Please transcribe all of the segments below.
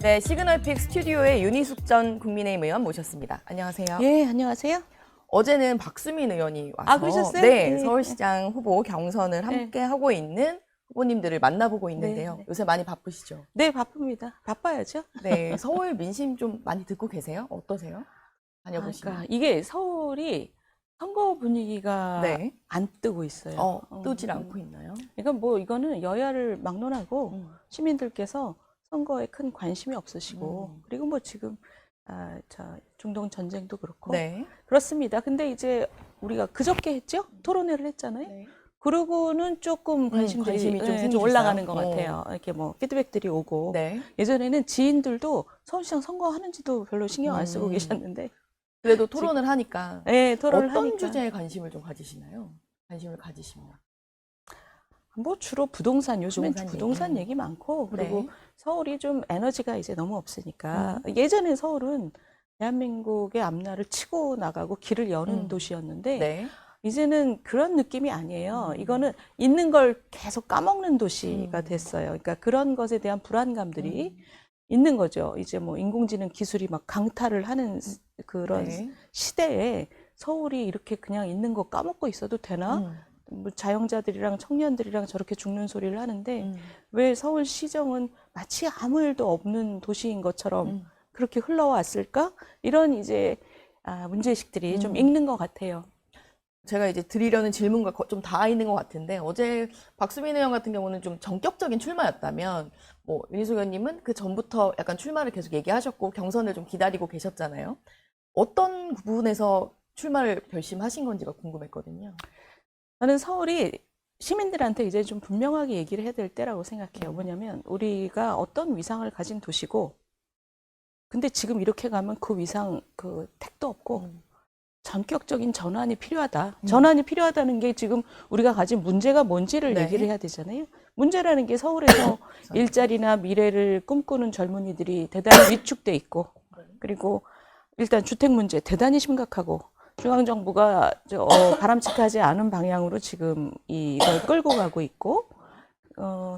네, 시그널픽 스튜디오에 윤희숙 전 국민의힘 의원 모셨습니다. 안녕하세요. 예, 안녕하세요. 어제는 박수민 의원이 와서 아, 그러셨어요? 네, 네. 서울시장 후보 경선을 함께 하고 있는 후보님들을 만나보고 있는데요. 네. 요새 많이 바쁘시죠? 네, 바쁩니다. 바빠야죠. 네, 서울 민심 좀 많이 듣고 계세요? 어떠세요? 다녀보시면. 그러니까 이게 서울이 선거 분위기가 네. 안 뜨고 있어요. 뜨질 않고 있나요? 그러니까 뭐 이거는 여야를 막론하고 시민들께서 선거에 큰 관심이 없으시고 그리고 뭐 지금 중동 전쟁도 그렇고 네. 그렇습니다. 근데 이제 우리가 그저께 했죠? 토론회를 했잖아요. 네. 그러고는 조금 관심이 좀 좀 생기셨어요? 올라가는 것 같아요. 이렇게 뭐 피드백들이 오고 네. 예전에는 지인들도 서울시장 선거하는지도 별로 신경 안 쓰고 계셨는데 그래도 토론을 하니까 네, 토론을 어떤 하니까 주제에 관심을 좀 가지시나요? 관심을 가지시면. 뭐 주로 부동산 요즘엔 부동산 부동산 얘기 많고 그리고 네. 서울이 좀 에너지가 이제 너무 없으니까 예전에 서울은 대한민국의 앞날을 치고 나가고 길을 여는 도시였는데 네. 이제는 그런 느낌이 아니에요. 이거는 있는 걸 계속 까먹는 도시가 됐어요. 그러니까 그런 것에 대한 불안감들이 있는 거죠. 이제 뭐 인공지능 기술이 막 강타를 하는 그런 네. 시대에 서울이 이렇게 그냥 있는 거 까먹고 있어도 되나? 뭐 자영자들이랑 청년들이랑 저렇게 죽는 소리를 하는데 왜 서울시정은 마치 아무 일도 없는 도시인 것처럼 그렇게 흘러왔을까? 이런 이제 문제의식들이 좀 있는 것 같아요. 제가 이제 드리려는 질문과 좀 다 있는 것 같은데 어제 박수민 의원 같은 경우는 좀 전격적인 출마였다면 뭐 윤희숙 의원님은 그 전부터 약간 출마를 계속 얘기하셨고 경선을 좀 기다리고 계셨잖아요. 어떤 부분에서 출마를 결심하신 건지가 궁금했거든요. 저는 서울이 시민들한테 이제 좀 분명하게 얘기를 해야 될 때라고 생각해요. 뭐냐면 우리가 어떤 위상을 가진 도시고 근데 지금 이렇게 가면 그 위상 그 택도 없고 전격적인 전환이 필요하다. 전환이 필요하다는 게 지금 우리가 가진 문제가 뭔지를 네. 얘기를 해야 되잖아요. 문제라는 게 서울에서 일자리나 미래를 꿈꾸는 젊은이들이 대단히 위축돼 있고 그리고 일단 주택 문제 대단히 심각하고 중앙정부가 바람직하지 않은 방향으로 지금 이걸 끌고 가고 있고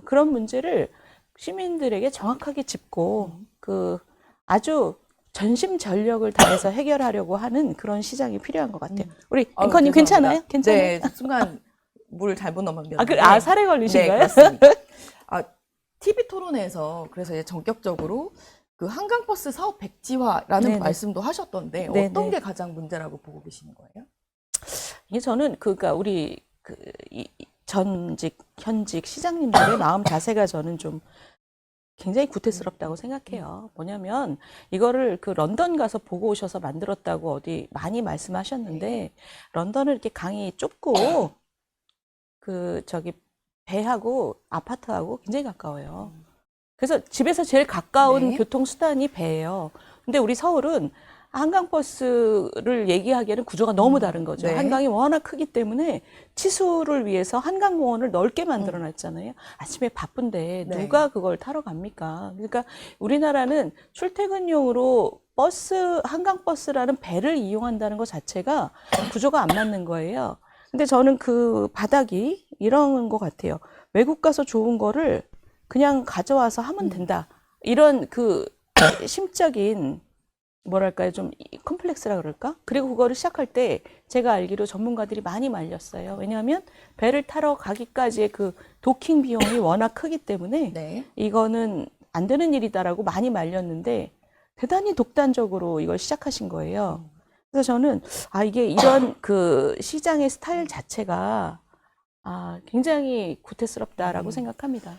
그런 문제를 시민들에게 정확하게 짚고 그 아주 전심전력을 다해서 해결하려고 하는 그런 시장이 필요한 것 같아요. 우리 앵커님 괜찮아요? 괜찮아요? 네, 순간 물을 잘못 넘었는데. 살에 걸리신가요? 네, 그렇습니다. TV 토론에서 그래서 이제 전격적으로 그 한강버스 사업 백지화라는 네네. 말씀도 하셨던데 네네. 어떤 게 가장 문제라고 보고 계시는 거예요? 이게 저는 그러니까 우리 전직 현직 시장님들의 마음 자세가 저는 좀 굉장히 구태스럽다고 생각해요. 뭐냐면 이거를 그 런던 가서 보고 오셔서 만들었다고 어디 많이 말씀하셨는데 런던은 이렇게 강이 좁고 그 배하고 아파트하고 굉장히 가까워요. 그래서 집에서 제일 가까운 네. 교통수단이 배예요. 근데 우리 서울은 한강버스를 얘기하기에는 구조가 너무 다른 거죠. 네. 한강이 워낙 크기 때문에 치수를 위해서 한강공원을 넓게 만들어 놨잖아요. 아침에 바쁜데 네. 누가 그걸 타러 갑니까? 그러니까 우리나라는 출퇴근용으로 한강버스라는 배를 이용한다는 것 자체가 구조가 안 맞는 거예요. 근데 저는 그 바닥이 이런 것 같아요. 외국 가서 좋은 거를 그냥 가져와서 하면 된다. 이런 그 심적인 뭐랄까요, 좀 컴플렉스라 그럴까? 그리고 그거를 시작할 때 제가 알기로 전문가들이 많이 말렸어요. 왜냐하면 배를 타러 가기까지의 그 도킹 비용이 워낙 크기 때문에 네. 이거는 안 되는 일이다라고 많이 말렸는데 대단히 독단적으로 이걸 시작하신 거예요. 그래서 저는 이게 이런 그 시장의 스타일 자체가 굉장히 구태스럽다라고 생각합니다.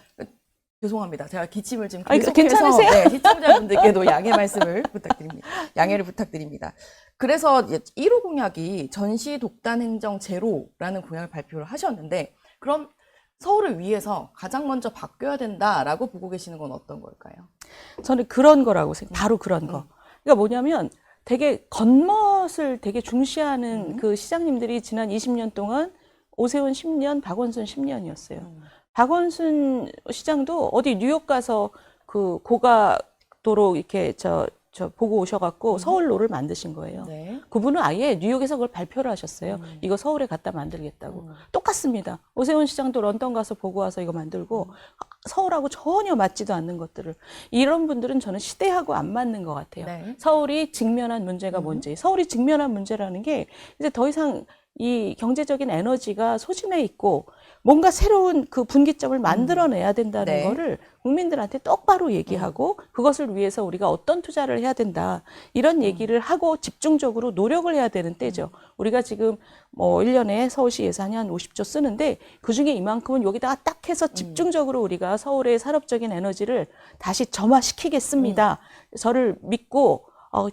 죄송합니다. 제가 기침을 지금 아니, 계속해서 괜찮으세요? 네, 시청자분들께도 양해 말씀을 부탁드립니다. 양해를 부탁드립니다. 그래서 1호 공약이 전시 독단 행정 제로라는 공약을 발표를 하셨는데 그럼 서울을 위해서 가장 먼저 바뀌어야 된다라고 보고 계시는 건 어떤 걸까요? 저는 그런 거라고 생각해요. 바로 그런 거. 그러니까 뭐냐면 되게 겉멋을 되게 중시하는 그 시장님들이 지난 20년 동안 오세훈 10년, 박원순 10년이었어요. 박원순 시장도 어디 뉴욕 가서 그 고가도로 이렇게 보고 오셔갖고 서울로를 만드신 거예요. 네. 그분은 아예 뉴욕에서 그걸 발표를 하셨어요. 이거 서울에 갖다 만들겠다고. 똑같습니다. 오세훈 시장도 런던 가서 보고 와서 이거 만들고 서울하고 전혀 맞지도 않는 것들을 이런 분들은 저는 시대하고 안 맞는 것 같아요. 네. 서울이 직면한 문제가 뭔지 서울이 직면한 문제라는 게 이제 더 이상 이 경제적인 에너지가 소진해 있고 뭔가 새로운 그 분기점을 만들어내야 된다는 네. 거를 국민들한테 똑바로 얘기하고 그것을 위해서 우리가 어떤 투자를 해야 된다 이런 얘기를 하고 집중적으로 노력을 해야 되는 때죠. 우리가 지금 뭐 1년에 서울시 예산이 한 50조 쓰는데 그중에 이만큼은 여기다가 딱 해서 집중적으로 우리가 서울의 산업적인 에너지를 다시 점화시키겠습니다. 저를 믿고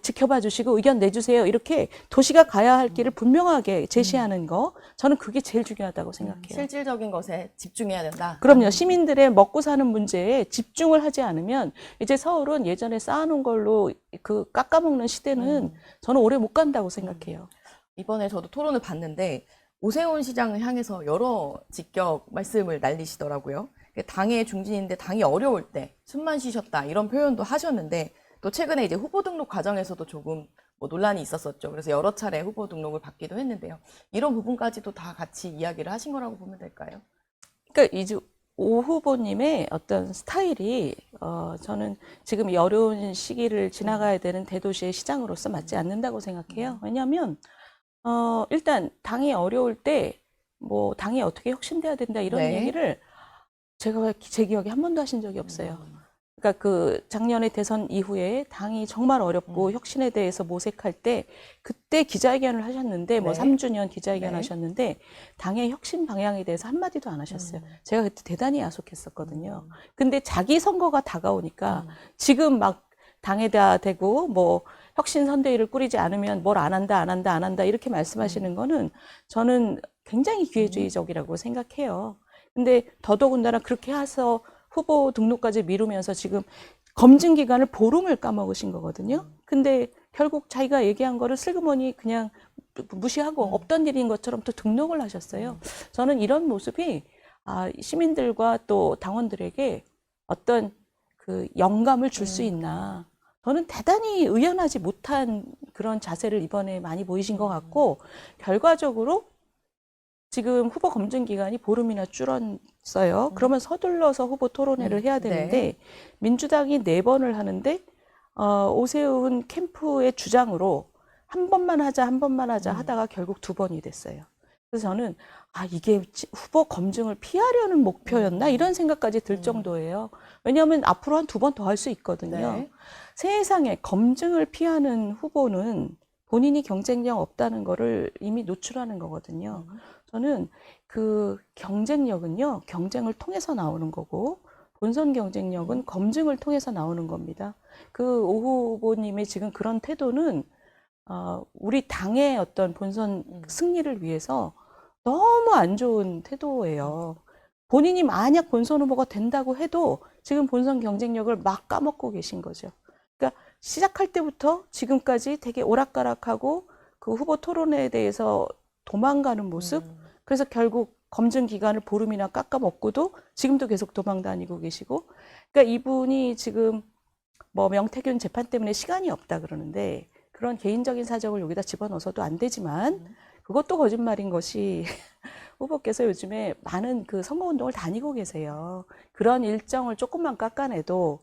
지켜봐 주시고 의견 내주세요. 이렇게 도시가 가야 할 길을 분명하게 제시하는 거 저는 그게 제일 중요하다고 생각해요. 실질적인 것에 집중해야 된다. 그럼요. 시민들의 먹고 사는 문제에 집중을 하지 않으면 이제 서울은 예전에 쌓아놓은 걸로 그 깎아먹는 시대는 저는 오래 못 간다고 생각해요. 이번에 저도 토론을 봤는데 오세훈 시장을 향해서 여러 직격 말씀을 날리시더라고요. 당의 중진인데 당이 어려울 때 숨만 쉬셨다 이런 표현도 하셨는데 또 최근에 이제 후보 등록 과정에서도 조금 뭐 논란이 있었었죠. 그래서 여러 차례 후보 등록을 받기도 했는데요. 이런 부분까지도 다 같이 이야기를 하신 거라고 보면 될까요? 그러니까 이제 오 후보님의 어떤 스타일이 저는 지금 이 어려운 시기를 지나가야 되는 대도시의 시장으로서 맞지 않는다고 생각해요. 왜냐하면 일단 당이 어려울 때 뭐 당이 어떻게 혁신돼야 된다 이런 네. 얘기를 제가 제 기억에 한 번도 하신 적이 없어요. 그러니까 그 작년에 대선 이후에 당이 정말 어렵고 혁신에 대해서 모색할 때 그때 기자회견을 하셨는데 뭐 네. 3주년 기자회견 네. 하셨는데 당의 혁신 방향에 대해서 한마디도 안 하셨어요. 제가 그때 대단히 야속했었거든요. 근데 자기 선거가 다가오니까 지금 막 당에다 대고 뭐 혁신 선대위를 꾸리지 않으면 뭘 안 한다, 안 한다, 안 한다 이렇게 말씀하시는 거는 저는 굉장히 기회주의적이라고 생각해요. 근데 더더군다나 그렇게 해서 후보 등록까지 미루면서 지금 검증 기간을 보름을 까먹으신 거거든요. 근데 결국 자기가 얘기한 거를 슬그머니 그냥 무시하고 없던 일인 것처럼 또 등록을 하셨어요. 저는 이런 모습이 시민들과 또 당원들에게 어떤 그 영감을 줄 수 있나. 저는 대단히 의연하지 못한 그런 자세를 이번에 많이 보이신 것 같고 결과적으로 지금 후보 검증 기간이 보름이나 줄었어요. 그러면 서둘러서 후보 토론회를 해야 되는데 네. 민주당이 4번을 하는데 오세훈 캠프의 주장으로 한 번만 하자 하다가 결국 2번이 됐어요. 그래서 저는 이게 후보 검증을 피하려는 목표였나 이런 생각까지 들 정도예요. 왜냐하면 앞으로 한 2번 더 할 수 있거든요. 네. 세상에 검증을 피하는 후보는 본인이 경쟁력 없다는 거를 이미 노출하는 거거든요. 저는 그 경쟁력은요, 경쟁을 통해서 나오는 거고, 본선 경쟁력은 검증을 통해서 나오는 겁니다. 그 오 후보님의 지금 그런 태도는, 우리 당의 어떤 본선 승리를 위해서 너무 안 좋은 태도예요. 본인이 만약 본선 후보가 된다고 해도 지금 본선 경쟁력을 막 까먹고 계신 거죠. 그러니까 시작할 때부터 지금까지 되게 오락가락하고 그 후보 토론회에 대해서 도망가는 모습, 그래서 결국 검증 기간을 보름이나 깎아먹고도 지금도 계속 도망 다니고 계시고, 그러니까 이분이 지금 뭐 명태균 재판 때문에 시간이 없다 그러는데 그런 개인적인 사정을 여기다 집어넣어서도 안 되지만 그것도 거짓말인 것이 후보께서 요즘에 많은 그 선거운동을 다니고 계세요. 그런 일정을 조금만 깎아내도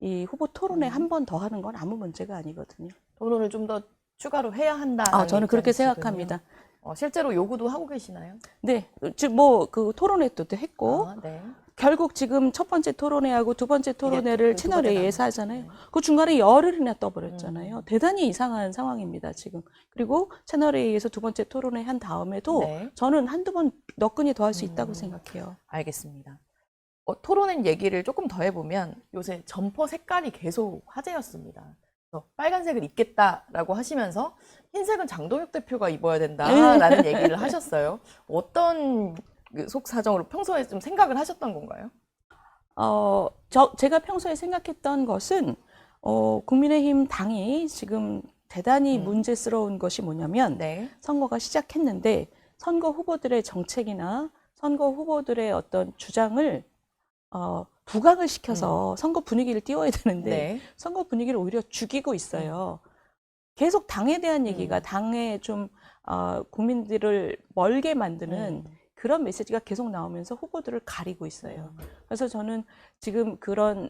이 후보 토론회 한 번 더 하는 건 아무 문제가 아니거든요. 토론을 좀 더 추가로 해야 한다. 저는 그렇게 생각합니다. 실제로 요구도 하고 계시나요? 네, 즉 뭐 그 토론회 때도 했고 네. 결국 지금 첫 번째 토론회하고 두 번째 토론회를 두 채널 번째 A에서 하잖아요. 그 중간에 열흘이나 떠버렸잖아요. 대단히 이상한 상황입니다, 지금. 그리고 채널 A에서 두 번째 토론회 한 다음에도 네. 저는 한두 번 너끈히 더 할 수 있다고 생각해요. 알겠습니다. 토론회 얘기를 조금 더 해보면 요새 점퍼 색깔이 계속 화제였습니다. 그래서 빨간색을 입겠다라고 하시면서 흰색은 장동혁 대표가 입어야 된다라는 얘기를 하셨어요. 어떤 속 사정으로 평소에 좀 생각을 하셨던 건가요? 제가 평소에 생각했던 것은 국민의힘 당이 지금 대단히 문제스러운 것이 뭐냐면 네. 선거가 시작했는데 선거 후보들의 정책이나 선거 후보들의 어떤 주장을 부각을 시켜서 선거 분위기를 띄워야 되는데 네. 선거 분위기를 오히려 죽이고 있어요. 계속 당에 대한 얘기가 당에 좀 국민들을 멀게 만드는 그런 메시지가 계속 나오면서 후보들을 가리고 있어요. 그래서 저는 지금 그런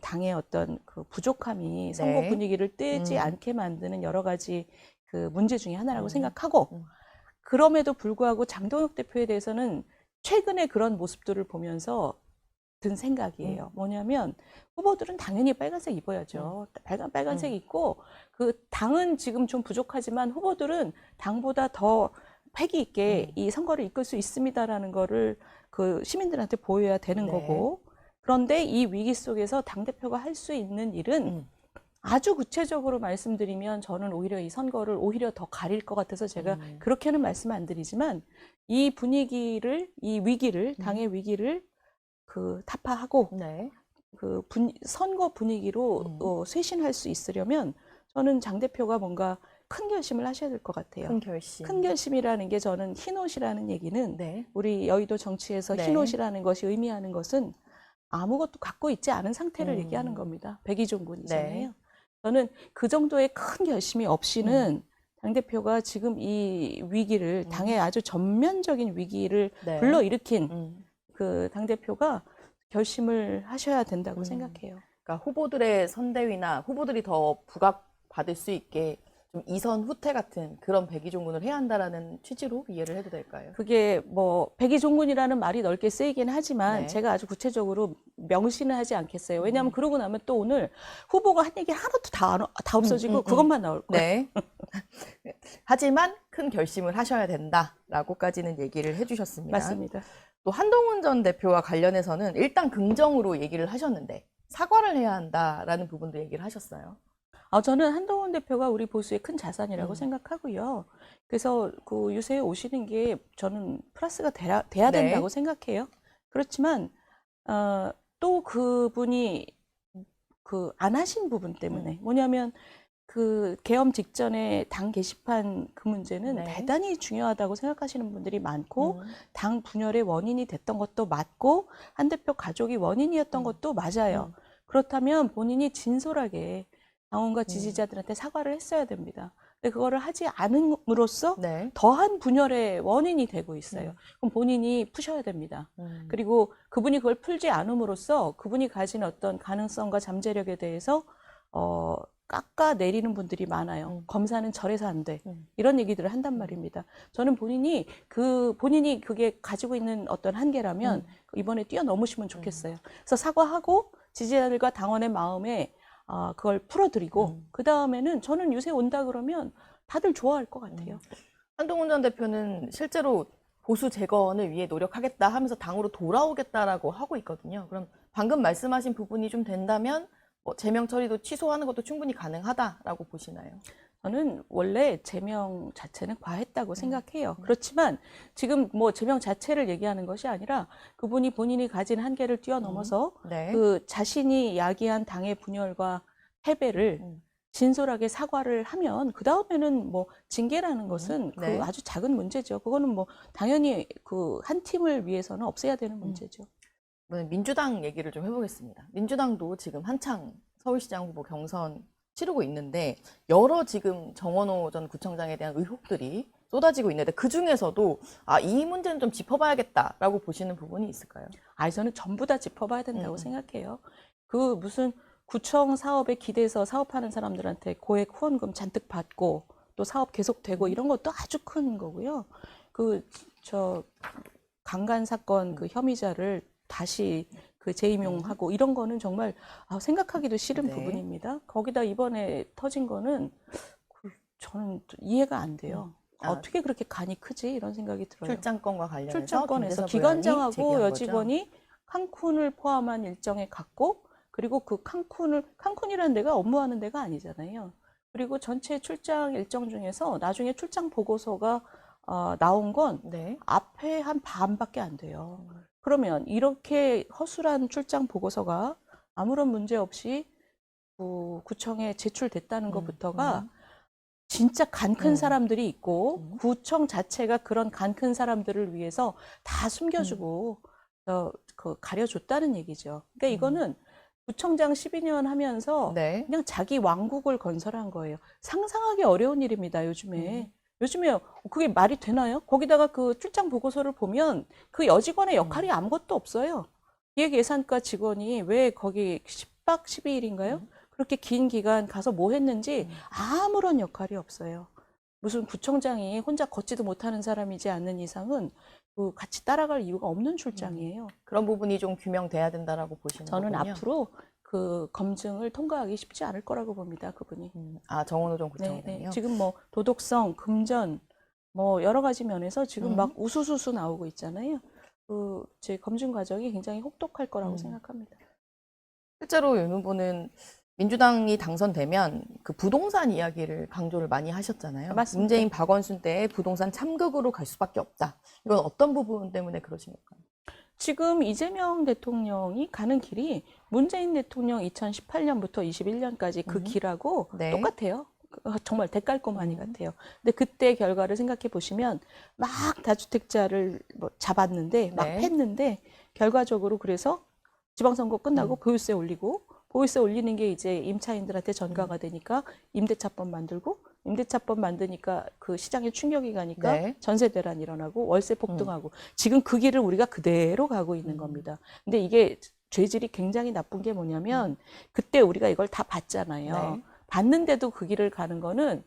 당의 어떤 그 부족함이 선거 네. 분위기를 떼지 않게 만드는 여러 가지 그 문제 중에 하나라고 생각하고, 음. 그럼에도 불구하고 장동혁 대표에 대해서는 최근에 그런 모습들을 보면서 든 생각이에요. 뭐냐면 후보들은 당연히 빨간색 입어야죠. 빨간색 입고, 그 당은 지금 좀 부족하지만 후보들은 당보다 더 패기 있게 이 선거를 이끌 수 있습니다라는 거를 그 시민들한테 보여야 되는 네. 거고, 그런데 이 위기 속에서 당대표가 할 수 있는 일은 아주 구체적으로 말씀드리면 저는 오히려 이 선거를 오히려 더 가릴 것 같아서 제가 그렇게는 말씀 안 드리지만, 이 분위기를, 이 위기를, 당의 위기를 그 타파하고 네. 그 선거 분위기로 쇄신할 수 있으려면 저는 장 대표가 뭔가 큰 결심을 하셔야 될 것 같아요. 큰 결심. 큰 결심이라는 게, 저는 흰옷이라는 얘기는 네. 우리 여의도 정치에서 네. 흰옷이라는 것이 의미하는 것은 아무것도 갖고 있지 않은 상태를 얘기하는 겁니다. 백의종군이잖아요. 네. 저는 그 정도의 큰 결심이 없이는 당대표가 지금 이 위기를, 당의 아주 전면적인 위기를 네. 불러일으킨 그 당대표가 결심을 하셔야 된다고 생각해요. 그러니까 후보들의 선대위나 후보들이 더 부각받을 수 있게 좀 이선 후퇴 같은 그런 백의종군을 해야 한다라는 취지로 이해를 해도 될까요? 그게 뭐 백의종군이라는 말이 넓게 쓰이긴 하지만 네. 제가 아주 구체적으로 명시는 하지 않겠어요. 왜냐하면 그러고 나면 또 오늘 후보가 한 얘기 하나도 다 없어지고 그것만 나올 거예요. 네. 하지만 큰 결심을 하셔야 된다라고까지는 얘기를 해주셨습니다. 맞습니다. 또 한동훈 전 대표와 관련해서는 일단 긍정으로 얘기를 하셨는데 사과를 해야 한다라는 부분도 얘기를 하셨어요. 저는 한동훈 대표가 우리 보수의 큰 자산이라고 생각하고요. 그래서 그 유세에 오시는 게 저는 플러스가 돼야 네. 된다고 생각해요. 그렇지만 또 그분이 그 안 하신 부분 때문에, 뭐냐면 그 계엄 직전에 당 게시판 그 문제는 네. 대단히 중요하다고 생각하시는 분들이 많고, 당 분열의 원인이 됐던 것도 맞고, 한 대표 가족이 원인이었던 것도 맞아요. 그렇다면 본인이 진솔하게 당원과 지지자들한테 사과를 했어야 됩니다. 근데 그거를 하지 않음으로써 네. 더한 분열의 원인이 되고 있어요. 그럼 본인이 푸셔야 됩니다. 그리고 그분이 그걸 풀지 않음으로써 그분이 가진 어떤 가능성과 잠재력에 대해서 깎아내리는 분들이 많아요. 검사는 저래서 안 돼. 이런 얘기들을 한단 말입니다. 저는 본인이 그게 가지고 있는 어떤 한계라면 이번에 뛰어넘으시면 좋겠어요. 그래서 사과하고 지지자들과 당원의 마음에 그걸 풀어드리고, 그 다음에는 저는 요새 온다 그러면 다들 좋아할 것 같아요. 한동훈 전 대표는 실제로 보수 재건을 위해 노력하겠다 하면서 당으로 돌아오겠다라고 하고 있거든요. 그럼 방금 말씀하신 부분이 좀 된다면 제명 처리도 취소하는 것도 충분히 가능하다라고 보시나요? 저는 원래 제명 자체는 과했다고 생각해요. 그렇지만 지금 뭐 제명 자체를 얘기하는 것이 아니라 그분이 본인이 가진 한계를 뛰어넘어서 네. 그 자신이 야기한 당의 분열과 패배를 진솔하게 사과를 하면 그 다음에는 뭐 징계라는 것은 네. 그 아주 작은 문제죠. 그거는 뭐 당연히 그 한 팀을 위해서는 없애야 되는 문제죠. 이번엔 민주당 얘기를 좀 해보겠습니다. 민주당도 지금 한창 서울시장 후보 경선 치르고 있는데 여러 지금 정원호 전 구청장에 대한 의혹들이 쏟아지고 있는데 그 중에서도 이 문제는 좀 짚어봐야겠다라고 보시는 부분이 있을까요? 저는 전부 다 짚어봐야 된다고 생각해요. 그 무슨 구청 사업에 기대서 사업하는 사람들한테 고액 후원금 잔뜩 받고 또 사업 계속되고 이런 것도 아주 큰 거고요. 강간 사건 그 혐의자를 다시 그 재임용하고 이런 거는 정말 생각하기도 싫은 네. 부분입니다. 거기다 이번에 터진 거는 저는 이해가 안 돼요. 어떻게 그렇게 간이 크지? 이런 생각이 들어요. 출장권과 관련해서 출장권에서 김대섭 의원이 기관장하고 제기한 여직원이 칸쿤을 포함한 일정에 갔고, 그리고 그 칸쿤이라는 데가 업무하는 데가 아니잖아요. 그리고 전체 출장 일정 중에서 나중에 출장 보고서가 나온 건 네. 앞에 한 반밖에 안 돼요. 그러면 이렇게 허술한 출장 보고서가 아무런 문제 없이 구청에 제출됐다는 것부터가 진짜 간 큰 사람들이 있고 구청 자체가 그런 간 큰 사람들을 위해서 다 숨겨주고 가려줬다는 얘기죠. 그러니까 이거는 구청장 12년 하면서 네. 그냥 자기 왕국을 건설한 거예요. 상상하기 어려운 일입니다, 요즘에. 요즘에 그게 말이 되나요? 거기다가 그 출장 보고서를 보면 그 여직원의 역할이 아무것도 없어요. 기획예산과 직원이 왜 거기 10박 12일인가요? 그렇게 긴 기간 가서 뭐 했는지 아무런 역할이 없어요. 무슨 구청장이 혼자 걷지도 못하는 사람이지 않는 이상은 그 같이 따라갈 이유가 없는 출장이에요. 그런 부분이 좀 규명돼야 된다라고 보시는 저는 거군요. 앞으로 그 검증을 통과하기 쉽지 않을 거라고 봅니다, 그분이. 정원호정 네, 구청장이요. 네. 지금 뭐 도덕성, 금전, 뭐 여러 가지 면에서 지금 막 우수수수 나오고 있잖아요. 그 제 검증 과정이 굉장히 혹독할 거라고 생각합니다. 실제로 윤 후보는 민주당이 당선되면 그 부동산 이야기를 강조를 많이 하셨잖아요. 맞습니다. 문재인 박원순 때의 부동산 참극으로 갈 수밖에 없다. 이건 어떤 부분 때문에 그러신 걸까요? 지금 이재명 대통령이 가는 길이 문재인 대통령 2018년부터 21년까지 그 길하고 네. 똑같아요. 정말 대깔꼬마니 같아요. 근데 그때 결과를 생각해 보시면 막 다주택자를 뭐 잡았는데 막 네. 팼는데 결과적으로 그래서 지방선거 끝나고 보유세 올리고 보유세 올리는 게 이제 임차인들한테 전가가 되니까 임대차법 만들고 임대차법 만드니까 그 시장에 충격이 가니까 네. 전세 대란 일어나고 월세 폭등하고 지금 그 길을 우리가 그대로 가고 있는 겁니다. 근데 이게 죄질이 굉장히 나쁜 게 뭐냐면 그때 우리가 이걸 다 봤잖아요. 네. 봤는데도 그 길을 가는 거는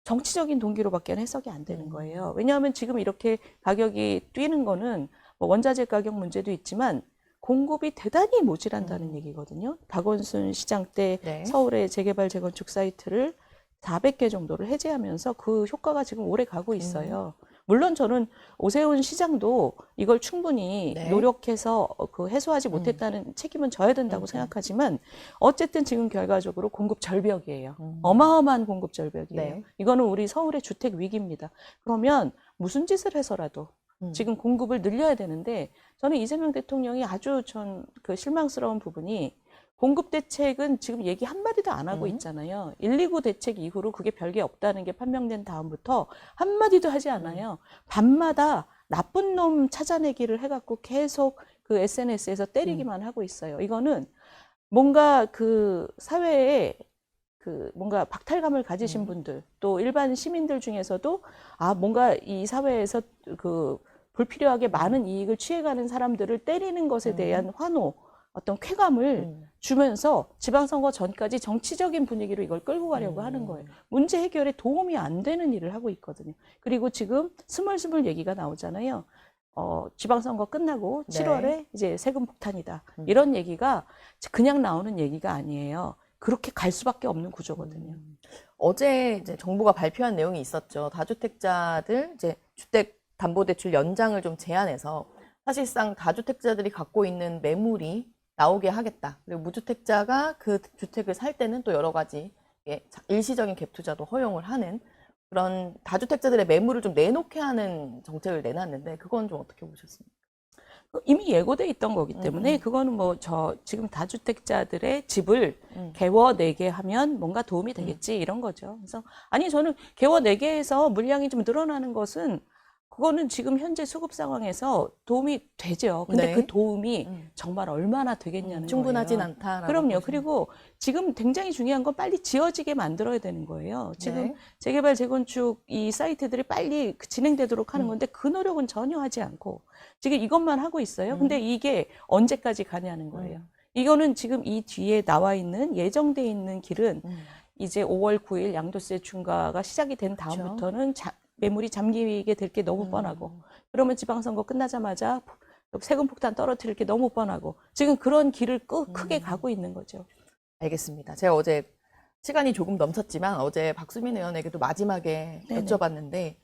정치적인 동기로밖에 해석이 안 되는 거예요. 왜냐하면 지금 이렇게 가격이 뛰는 거는 뭐 원자재 가격 문제도 있지만 공급이 대단히 모자란다는 얘기거든요. 박원순 시장 때 네. 서울의 재개발 재건축 사이트를 400개 정도를 해제하면서 그 효과가 지금 오래 가고 있어요. 물론 저는 오세훈 시장도 이걸 충분히 네. 노력해서 그 해소하지 못했다는 책임은 져야 된다고 생각하지만 어쨌든 지금 결과적으로 공급 절벽이에요. 어마어마한 공급 절벽이에요. 네. 이거는 우리 서울의 주택 위기입니다. 그러면 무슨 짓을 해서라도 지금 공급을 늘려야 되는데 저는 이재명 대통령이 아주 전 그 실망스러운 부분이 공급 대책은 지금 얘기 한마디도 안 하고 있잖아요. 119 대책 이후로 그게 별게 없다는 게 판명된 다음부터 한마디도 하지 않아요. 밤마다 나쁜 놈 찾아내기를 해갖고 계속 그 SNS에서 때리기만 하고 있어요. 이거는 뭔가 그 사회에 그 뭔가 박탈감을 가지신 분들 또 일반 시민들 중에서도 아 뭔가 이 사회에서 그 불필요하게 많은 이익을 취해가는 사람들을 때리는 것에 대한 환호 어떤 쾌감을 주면서 지방선거 전까지 정치적인 분위기로 이걸 끌고 가려고 하는 거예요. 문제 해결에 도움이 안 되는 일을 하고 있거든요. 그리고 지금 스물스물 얘기가 나오잖아요. 지방선거 끝나고 네. 7월에 이제 세금 폭탄이다. 이런 얘기가 그냥 나오는 얘기가 아니에요. 그렇게 갈 수밖에 없는 구조거든요. 어제 이제 정부가 발표한 내용이 있었죠. 다주택자들 이제 주택담보대출 연장을 좀 제한해서 사실상 다주택자들이 갖고 있는 매물이 나오게 하겠다. 그리고 무주택자가 그 주택을 살 때는 또 여러 가지 일시적인 갭 투자도 허용을 하는 그런 다주택자들의 매물을 좀 내놓게 하는 정책을 내놨는데 그건 좀 어떻게 보셨습니까? 이미 예고돼 있던 거기 때문에 그거는 뭐 지금 다주택자들의 집을 개워내게 하면 뭔가 도움이 되겠지 이런 거죠. 그래서 아니 저는 개워내게 해서 물량이 좀 늘어나는 것은 그거는 지금 현재 수급 상황에서 도움이 되죠. 근데 네. 그 도움이 정말 얼마나 되겠냐는 충분하진 거예요. 않다라고 그럼요. 보시는 그리고 지금 굉장히 중요한 건 빨리 지어지게 만들어야 되는 거예요. 지금 네. 재개발 재건축 이 사이트들이 빨리 진행되도록 하는 건데 그 노력은 전혀 하지 않고 지금 이것만 하고 있어요. 근데 이게 언제까지 가냐는 거예요. 이거는 지금 이 뒤에 나와 있는 예정돼 있는 길은 이제 5월 9일 양도세 중과가 시작이 된 다음부터는 매물이 잠기게 될 게 너무 뻔하고 그러면 지방선거 끝나자마자 세금 폭탄 떨어뜨릴 게 너무 뻔하고 지금 그런 길을 크게 가고 있는 거죠. 알겠습니다. 제가 어제 시간이 조금 넘쳤지만 어제 박수민 의원에게도 마지막에 네네. 여쭤봤는데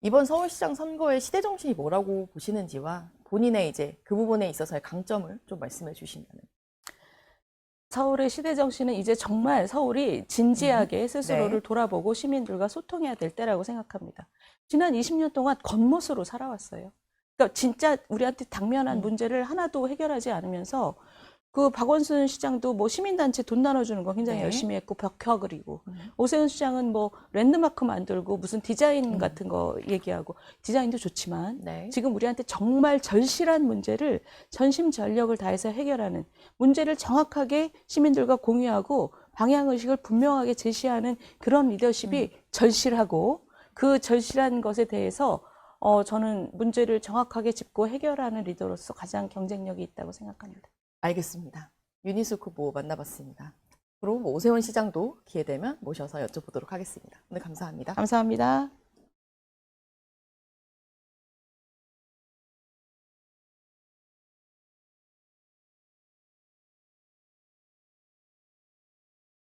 이번 서울시장 선거의 시대 정신이 뭐라고 보시는지와 본인의 이제 그 부분에 있어서의 강점을 좀 말씀해 주시면. 서울의 시대 정신은 이제 정말 서울이 진지하게 스스로를 네. 돌아보고 시민들과 소통해야 될 때라고 생각합니다. 지난 20년 동안 겉멋으로 살아왔어요. 그러니까 진짜 우리한테 당면한 문제를 하나도 해결하지 않으면서 그 박원순 시장도 뭐 시민단체 돈 나눠주는 거 굉장히 네. 열심히 했고 벽화 그리고 오세훈 시장은 뭐 랜드마크 만들고 무슨 디자인 같은 거 얘기하고 디자인도 좋지만 네. 지금 우리한테 정말 절실한 문제를 전심전력을 다해서 해결하는 문제를 정확하게 시민들과 공유하고 방향의식을 분명하게 제시하는 그런 리더십이 절실하고 그 절실한 것에 대해서 저는 문제를 정확하게 짚고 해결하는 리더로서 가장 경쟁력이 있다고 생각합니다. 알겠습니다. 윤희숙 후보 만나봤습니다. 그리고 오세훈 시장도 기회 되면 모셔서 여쭤보도록 하겠습니다. 오늘 감사합니다. 감사합니다.